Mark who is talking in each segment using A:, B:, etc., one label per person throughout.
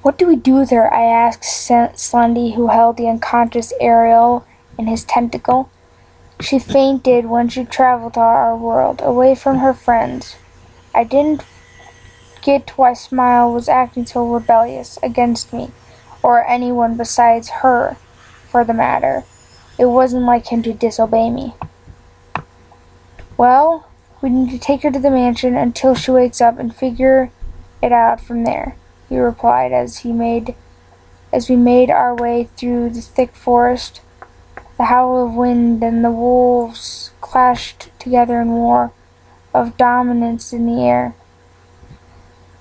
A: What do we do with her? I asked Slendy, who held the unconscious Ariel in his tentacle. She fainted when she traveled to our world, away from her friends. I didn't get why Smile was acting so rebellious against me, or anyone besides her, for the matter. It wasn't like him to disobey me. Well, we need to take her to the mansion until she wakes up and figure it out from there, he replied as we made our way through the thick forest. The howl of wind and the wolves clashed together in war of dominance in the air,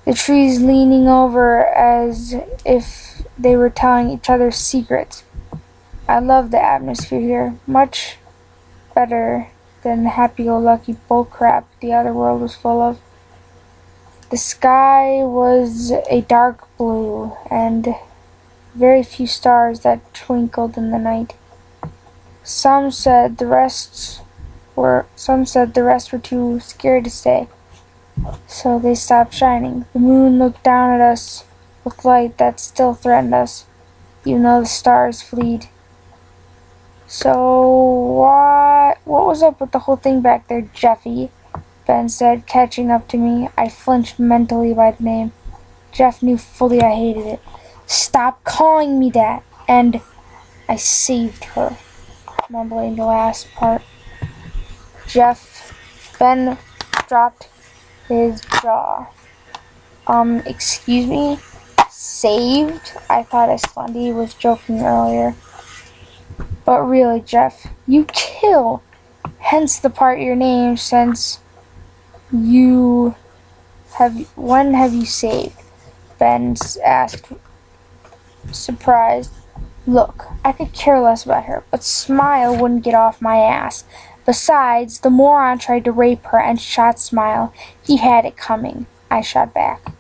A: the trees leaning over as if they were telling each other secrets. I loved the atmosphere here, much better than the happy-go-lucky bullcrap the other world was full of. The sky was a dark blue, and very few stars that twinkled in the night. Some said the rest were too scared to stay, so they stopped shining. The moon looked down at us with light that still threatened us, even though the stars fled. So what was up with the whole thing back there, Jeffy? Ben said, catching up to me. I flinched mentally by the name. Jeff knew fully I hated it. Stop calling me that! And I saved her, mumbling the last part. Ben dropped his jaw. Excuse me? Saved? I thought Slendy was joking earlier. But really, Jeff, you kill. Hence the part of your name, since when have you saved? Ben asked, surprised. Look, I could care less about her, but Smile wouldn't get off my ass. Besides, the moron tried to rape her and shot Smile. He had it coming. I shot back.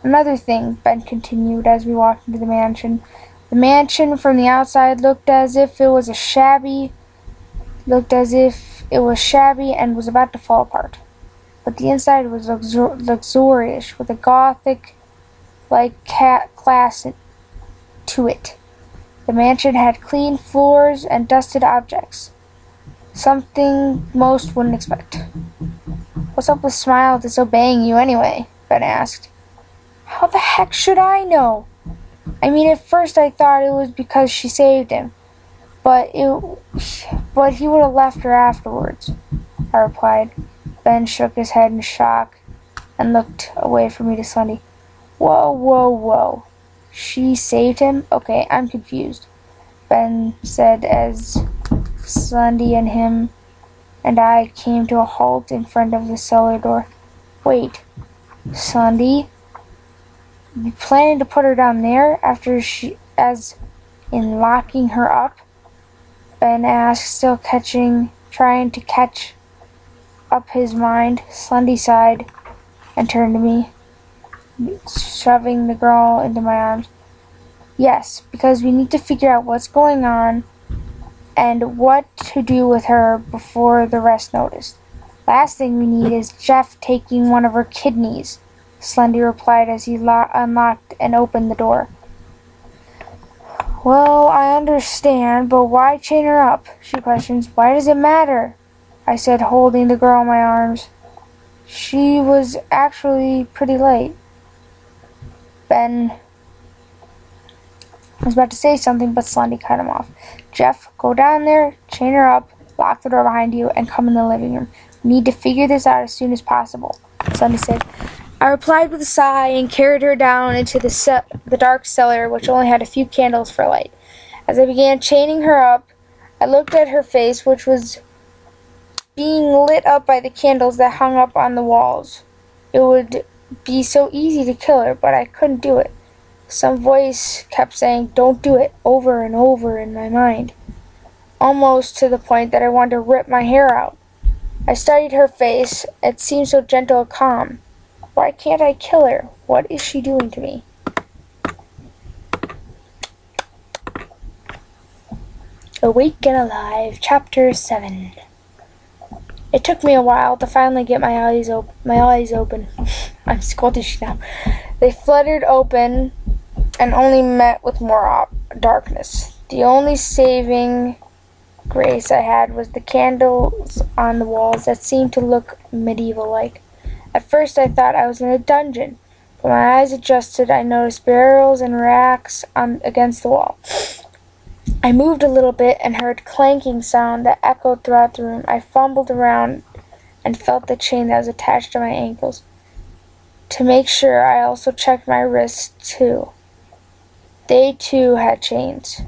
A: Another thing, Ben continued as we walked into the mansion. The mansion from the outside looked as if it was shabby and was about to fall apart. But the inside was luxurious, with a Gothic-like class to it. The mansion had clean floors and dusted objects, something most wouldn't expect. What's up with Smile disobeying you anyway? Ben asked. How the heck should I know? I mean, at first I thought it was because she saved him, but he would have left her afterwards, I replied. Ben shook his head in shock and looked away from me to Slendy. Whoa. She saved him? Okay, I'm confused, Ben said as Slendy and him and I came to a halt in front of the cellar door. Wait, Slendy? You planning to put her down there as in locking her up? Ben asked, still trying to catch up his mind. Slendy sighed and turned to me, shoving the girl into my arms. Yes, because we need to figure out what's going on and what to do with her before the rest notice. Last thing we need is Jeff taking one of her kidneys, Slendy replied as he unlocked and opened the door. Well, I understand, but why chain her up? She questions. Why does it matter? I said, holding the girl in my arms. She was actually pretty late. Ben was about to say something, but Slendy cut him off. Jeff, go down there, chain her up, lock the door behind you, and come in the living room. We need to figure this out as soon as possible, Slendy said. I replied with a sigh and carried her down into the dark cellar, which only had a few candles for light. As I began chaining her up, I looked at her face, which was being lit up by the candles that hung up on the walls. It would be so easy to kill her, but I couldn't do it. Some voice kept saying, "Don't do it," over and over in my mind, almost to the point that I wanted to rip my hair out. I studied her face. It seemed so gentle and calm. Why can't I kill her? What is she doing to me? Awake and Alive, Chapter 7. It took me a while to finally get my eyes open. I'm Scottish now. They fluttered open and only met with more darkness. The only saving grace I had was the candles on the walls that seemed to look medieval-like. At first I thought I was in a dungeon, but my eyes adjusted. I noticed barrels and racks against the wall. I moved a little bit and heard clanking sound that echoed throughout the room. I fumbled around and felt the chain that was attached to my ankles. To make sure, I also checked my wrists too. They too had chains.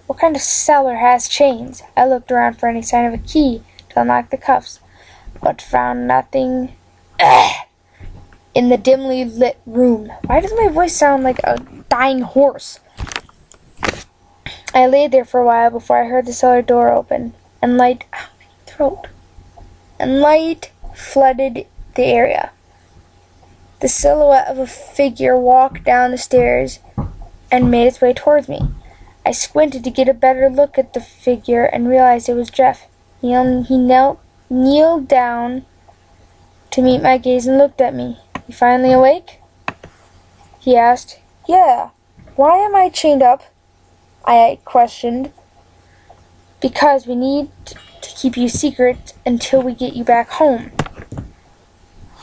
A: What kind of cellar has chains? I looked around for any sign of a key to unlock the cuffs, but found nothing in the dimly lit room. Why does my voice sound like a dying horse? I lay there for a while before I heard the cellar door open, and light flooded the area. The silhouette of a figure walked down the stairs and made its way towards me. I squinted to get a better look at the figure and realized it was Jeff. He kneeled down to meet my gaze and looked at me. "You finally awake?" he asked. "Yeah. Why am I chained up?" I questioned. "Because we need to keep you secret until we get you back home,"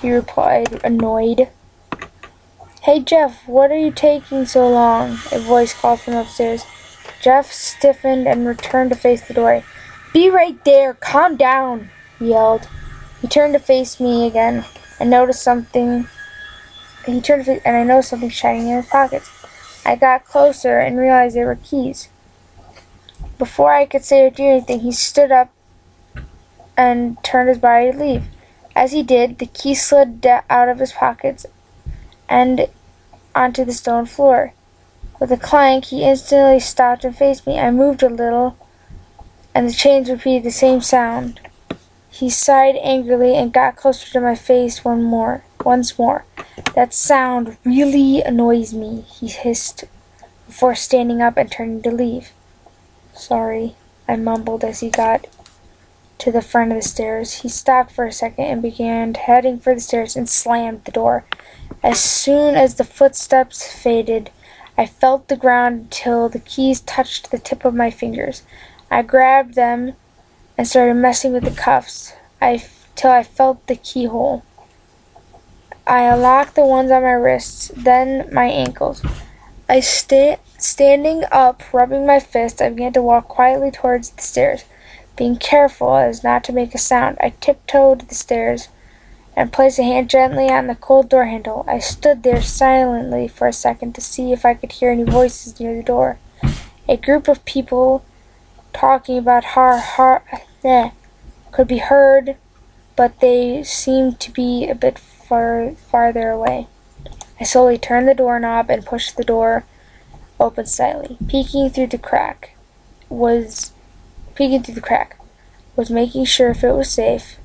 A: he replied, annoyed. "Hey, Jeff, what are you taking so long?" a voice called from upstairs. Jeff stiffened and returned to face the door. "Be right there! Calm down!" he yelled. He turned to face me again and noticed something. I noticed something shining in his pockets. I got closer and realized they were keys. Before I could say or do anything, he stood up and turned his body to leave. As he did, the key slid out of his pockets and onto the stone floor. With a clank, he instantly stopped and faced me. I moved a little, and the chains repeated the same sound. He sighed angrily and got closer to my face once more. "That sound really annoys me," he hissed before standing up and turning to leave. "Sorry," I mumbled as he got to the front of the stairs. He stopped for a second and began heading for the stairs and slammed the door. As soon as the footsteps faded, I felt the ground until the keys touched the tip of my fingers. I grabbed them and started messing with the cuffs till I felt the keyhole. I unlocked the ones on my wrists, then my ankles. Standing up, rubbing my fists, I began to walk quietly towards the stairs, being careful as not to make a sound. I tiptoed the stairs and placed a hand gently on the cold door handle. I stood there silently for a second to see if I could hear any voices near the door. A group of people talking about could be heard, but they seemed to be a bit farther away. I slowly turned the doorknob and pushed the door open slightly. Peeking through the crack was making sure if it was safe.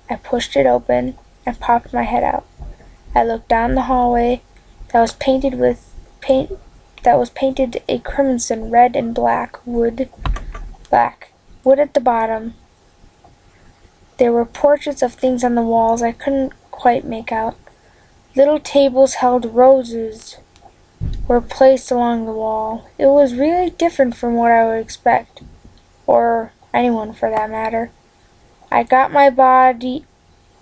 A: I pushed it open and popped my head out. I looked down the hallway that was painted a crimson, red, and black wood at the bottom. There were portraits of things on the walls I couldn't quite make out. Little tables held roses were placed along the wall. It was really different from what I would expect, or anyone for that matter. I got my body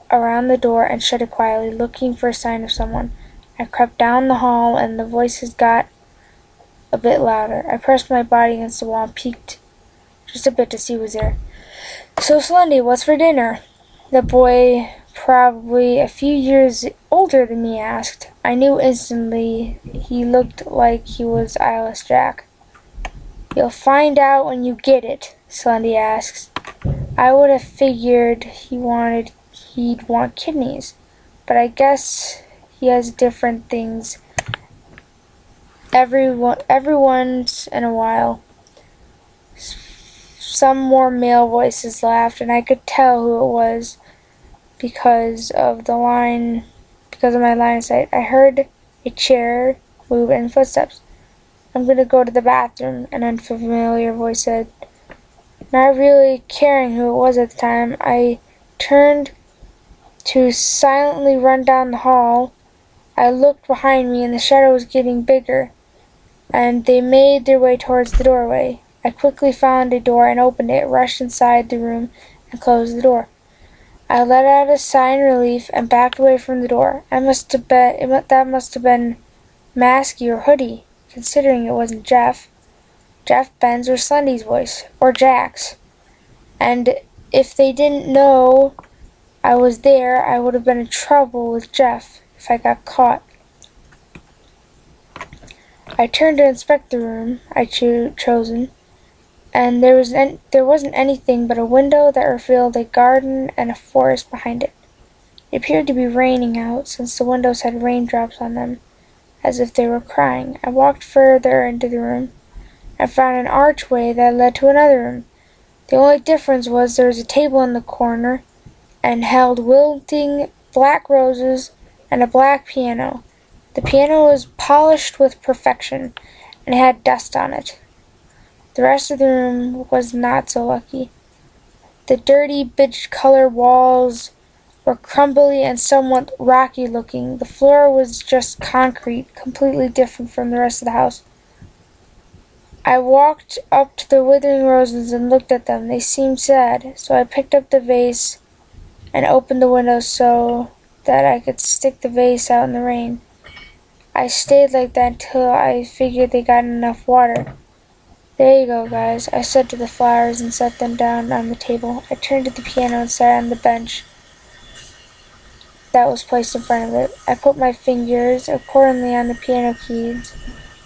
A: around the door and shut it quietly, looking for a sign of someone. I crept down the hall and the voices got a bit louder. I pressed my body against the wall and peeked just a bit to see who was there. "So, Slendy, what's for dinner?" the boy, probably a few years older than me, asked. I knew instantly he looked like he was Eyeless Jack. "You'll find out when you get it," Slendy asked. I would have figured he'd want kidneys, but I guess he has different things every once in a while. Some more male voices laughed, and I could tell who it was because of my line of sight. I heard a chair move and footsteps. "I'm going to go to the bathroom," an unfamiliar voice said. Not really caring who it was at the time, I turned to silently run down the hall. I looked behind me, and the shadow was getting bigger, and they made their way towards the doorway. I quickly found a door and opened it, rushed inside the room, and closed the door. I let out a sigh in relief and backed away from the door. That must have been Masky or Hoodie, considering it wasn't Jeff. Jeff, Ben's, or Slendy's voice, or Jack's. And if they didn't know I was there, I would have been in trouble with Jeff if I got caught. I turned to inspect the room I'd chosen, and there wasn't anything but a window that revealed a garden and a forest behind it. It appeared to be raining out, since the windows had raindrops on them, as if they were crying. I walked further into the room and found an archway that led to another room. The only difference was there was a table in the corner and held wilting black roses and a black piano. The piano was polished with perfection and had dust on it. The rest of the room was not so lucky. The dirty, beige-colored walls were crumbly and somewhat rocky looking. The floor was just concrete, completely different from the rest of the house. I walked up to the withering roses and looked at them. They seemed sad, so I picked up the vase and opened the window so that I could stick the vase out in the rain. I stayed like that until I figured they got enough water. There you go, guys, I said to the flowers and set them down on the table. I turned to the piano and sat on the bench that was placed in front of it. I put my fingers accordingly on the piano keys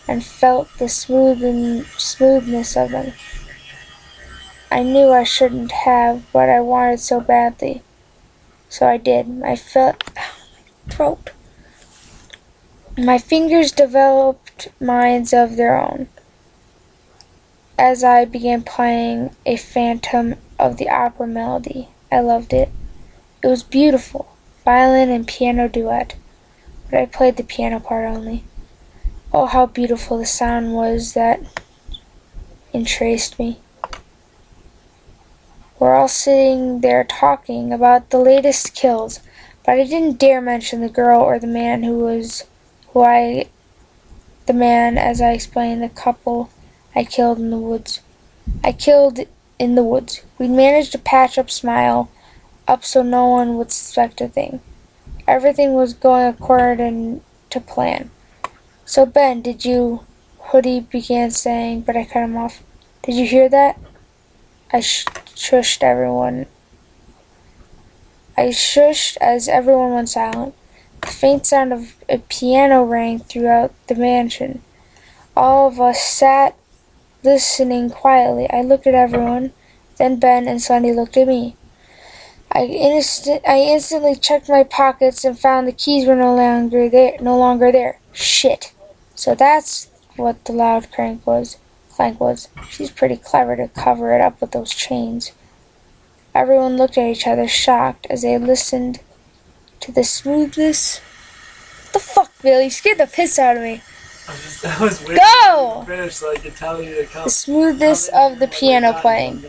A: and felt the smoothness of them. I knew I shouldn't have, but I wanted so badly. So I did. I felt my throat. My fingers developed minds of their own as I began playing a Phantom of the Opera melody. I loved it. It was beautiful. Violin and piano duet. But I played the piano part only. Oh, how beautiful the sound was that entranced me. We're all sitting there talking about the latest kills, but I didn't dare mention the girl or the man as I explained, the couple I killed in the woods. We'd managed to patch up Smile up so no one would suspect a thing. Everything was going according to plan. So Ben, Hoodie began saying, but I cut him off. Did you hear that? I shushed everyone. I shushed as everyone went silent. The faint sound of a piano rang throughout the mansion. All of us sat listening quietly. I looked at everyone, then Ben and Slendy looked at me. I instantly checked my pockets and found the keys were no longer there. Shit. So that's what the loud clank was. She's pretty clever to cover it up with those chains. Everyone looked at each other, shocked, as they listened to the smoothness. What the fuck, Billy? You scared the piss out of me.
B: I was waiting
A: Go!
B: to finish so I could tell you to come.
A: The smoothness of the piano playing.